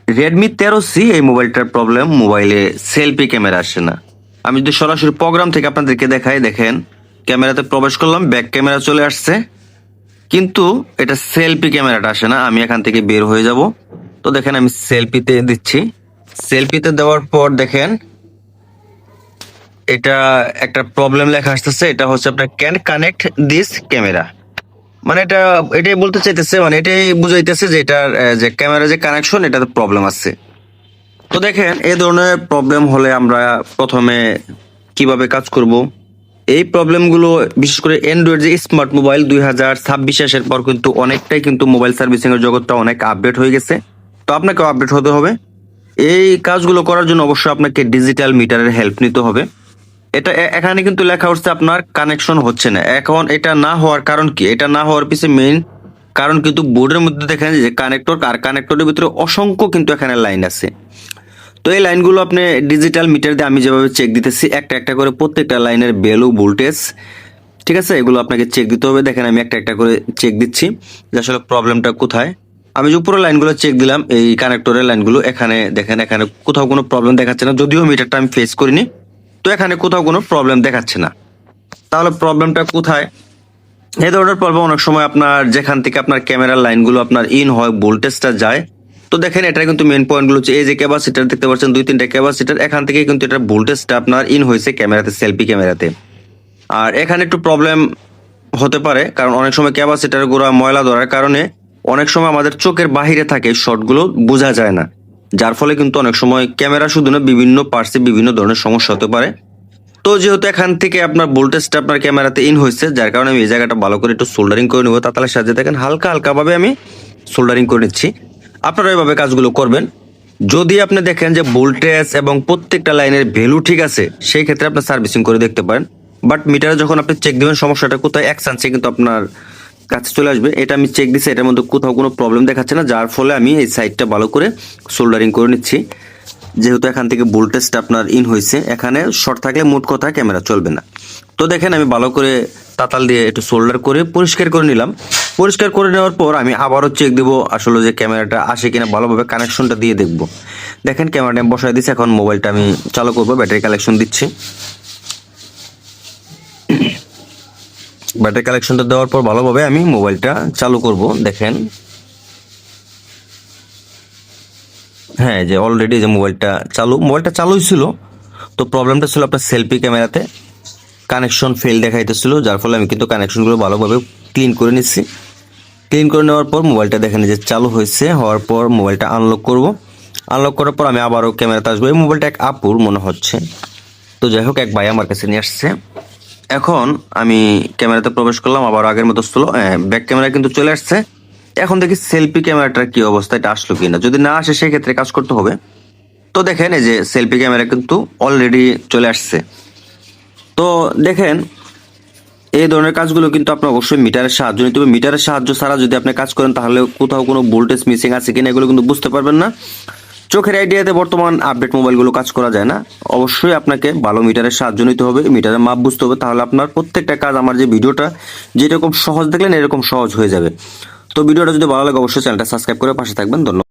Redmi 13C এই মোবাইলটার problem, মোবাইলে সেলফি ক্যামেরা আসে না। আমি যদি সরাসরি প্রোগ্রাম থেকে আপনাদেরকে দেখাই, দেখেন ক্যামেরাতে প্রবেশ করলাম, ব্যাক ক্যামেরা চলে আসছে, কিন্তু এটা সেলফি ক্যামেরাটা আসে না। আমি এখান থেকে বের হয়ে যাব। তো দেখেন আমি সেলফিতে দিচ্ছি। সেলফিতে দেওয়ার পর দেখেন এটা একটা প্রবলেম লেখা আসতেছে, এটা হচ্ছে আপনার ক্যান কানেক্ট দিস ক্যামেরা। মানে এটাই বলতে চাইতেছে, মানে এটাই বুঝাইতেছে যে এটার যে ক্যামেরা যে কানেকশন, এটাতে প্রবলেম আছে। তো দেখেন এই ধরনের প্রবলেম হলে আমরা প্রথমে কিভাবে কাজ করব। এই প্রবলেমগুলো বিশেষ করে অ্যান্ড্রয়েড যে স্মার্ট মোবাইল 2026 আসার পর কিন্তু অনেকটাই কিন্তু মোবাইল সার্ভিসিং এর জগৎটা অনেক আপডেট হয়ে গেছে। তো আপনাকেও আপডেট হতে হবে। এই কাজগুলো করার জন্য অবশ্যই আপনাকে ডিজিটাল মিটারের হেল্প নিতে হবে। এখানে কিন্তু লেখা হচ্ছে আপনার কানেকশন হচ্ছে না। এখন এটা না হওয়ার কারণ কি? এটা না হওয়ার পিছনে মেইন কারণ কিন্তু বোর্ডের মধ্যে দেখেন যে কানেক্টর, আর কানেক্টরের ভিতরে অসংখ্য কিন্তু এখানে লাইন আছে। তো এই লাইনগুলো আপনি ডিজিটাল মিটার দিয়ে আমি যেভাবে চেক দিতেছি, একটা একটা করে প্রত্যেকটা লাইনের ভ্যালু, ভোল্টেজ, ঠিক আছে, এগুলো আপনাকে চেক দিতে হবে। দেখেন আমি একটা একটা করে চেক দিচ্ছি যে আসলে প্রবলেমটা কোথায়। আমি যে উপরের লাইনগুলো চেক দিলাম, এই কানেক্টরের লাইনগুলো, এখানে দেখেন এখানে কোথাও কোনো প্রবলেম দেখাচ্ছে না, যদিও মিটারটা আমি ফেস করিনি। তো এখানে কোথাও কোনো প্রবলেম দেখাচ্ছে না। তাহলে প্রবলেমটা কোথায়? এই ধরনের প্রবলেম অনেক সময় আপনার যেখান থেকে আপনার ক্যামেরার লাইনগুলো আপনার ইন হয়, ভোল্টেজটা যায়। তো দেখেন এটা কিন্তু মেন পয়েন্টগুলো হচ্ছে এই যে ক্যাপাসিটার দেখতে পাচ্ছেন, 2-3টা ক্যাপাসিটার, এখান থেকে কিন্তু এটা ভোল্টেজটা আপনার ইন হয়েছে ক্যামেরাতে, সেলফি ক্যামেরাতে। আর এখানে একটু প্রবলেম হতে পারে, কারণ অনেক সময় ক্যাপাসিটার গুঁড়া ময়লা ধরার কারণে অনেক সময় আমাদের চোখের বাহিরে থাকে, শর্টগুলো বোঝা যায় না, যার ফলে কিন্তু অনেক সময় ক্যামেরা শুধু না বিভিন্ন পার্টসে বিভিন্ন ধরনের সমস্যা হতে পারে। তো যেহেতু এখান থেকে আপনার ভোল্টেজটা আপনার ক্যামেরাতে ইন হয়েছে, যার কারণে আমি এই জায়গাটা ভালো করে একটু সোল্ডারিং করে নেবো। তাতালের সাহায্যে দেখেন হালকা হালকা ভাবে আমি সোল্ডারিং করে নিচ্ছি। আপনারা এইভাবে কাজগুলো করবেন। যদি আপনি দেখেন যে ভোল্টেজ এবং প্রত্যেকটা লাইনের ভ্যালু ঠিক আছে, সেই ক্ষেত্রে আপনি সার্ভিসিং করে দেখতে পারেন। বাট মিটারে যখন আপনি চেক দিবেন সমস্যাটা কোথায়, এক চান্সে কিন্তু আপনার কাছে চলে আসবে। এটা আমি চেক দিচ্ছি, এটার মধ্যে কোথাও কোনো প্রবলেম দেখাচ্ছে না, যার ফলে আমি এই সাইডটা ভালো করে সোল্ডারিং করে নিচ্ছি। যেহেতু এখান থেকে ভোল্টেজটা আপনার ইন হয়েছে, এখানে শর্ট থাকলে মোট কথা ক্যামেরা চলবে না। তো দেখেন আমি ভালো করে তাতাল দিয়ে একটু সোল্ডার করে পরিষ্কার করে নিলাম। পরিষ্কার করে নেওয়ার পর আমি আবারও চেক দেবো আসলে যে ক্যামেরাটা আসে কিনা, ভালোভাবে কানেকশনটা দিয়ে দেখবো। দেখেন ক্যামেরাটা আমি বসাই দিচ্ছি, এখন মোবাইলটা আমি চালু করবো, ব্যাটারি কালেকশন দিচ্ছি। ব্যাটারি কালেকশনটা দেওয়ার পর ভালোভাবে আমি মোবাইলটা চালু করব। দেখেন হ্যাঁ, যে অলরেডি যে মোবাইলটা চালুই ছিল। তো প্রবলেমটা ছিল আপনার সেলফি ক্যামেরাতে কানেকশন ফেল দেখাইতেছিল, যার ফলে আমি কিন্তু কানেকশনগুলো ভালোভাবে ক্লিন করে নিচ্ছি। ক্লিন করে নেওয়ার পর মোবাইলটা দেখেন যে চালু হয়েছে, হওয়ার পর মোবাইলটা আনলক করব। আনলক করার পর আমি আবারও ক্যামেরাতে আসবো। এই মোবাইলটা এক আপুর মনে হচ্ছে, তো যাই হোক এক ভাই আমার কাছে নিয়ে আসছে। এখন আমি ক্যামেরাতে প্রবেশ করলাম, আবার আগের মতো ছিল, ব্যাক ক্যামেরা কিন্তু চলে আসছে। এখন দেখি সেলফি ক্যামেরাটার কি অবস্থা, এটা আসলো কিনা। যদি না আসে সেই ক্ষেত্রে কাজ করতে হবে। তো দেখেন এই যে সেলফি ক্যামেরা কিন্তু অলরেডি চলে আসছে। তো দেখেন এই ধরনের কাজগুলো কিন্তু আপনার অবশ্যই মিটারের সাহায্য নিতে হবে। মিটারের সাহায্য ছাড়া যদি আপনি কাজ করেন, তাহলে কোথাও কোনো ভোল্টেজ মিসিং আছে কিনা এগুলো কিন্তু বুঝতে পারবেন না। চোখের আইডিয়াতে বর্তমান আপডেট মোবাইলগুলো কাজ করা যায় না। অবশ্যই আপনাকে ভালো মিটারের সাহায্য নিতে হবে, মিটারের মাপ বুঝতে হবে, তাহলে আপনার প্রত্যেকটা কাজ, আমার যে ভিডিওটা যেরকম সহজ দেখলেন এরকম সহজ হয়ে যাবে। তো ভিডিওটা যদি ভালো লাগে অবশ্যই চ্যানেলটা সাবস্ক্রাইব করে পাশে থাকবেন। ধন্যবাদ।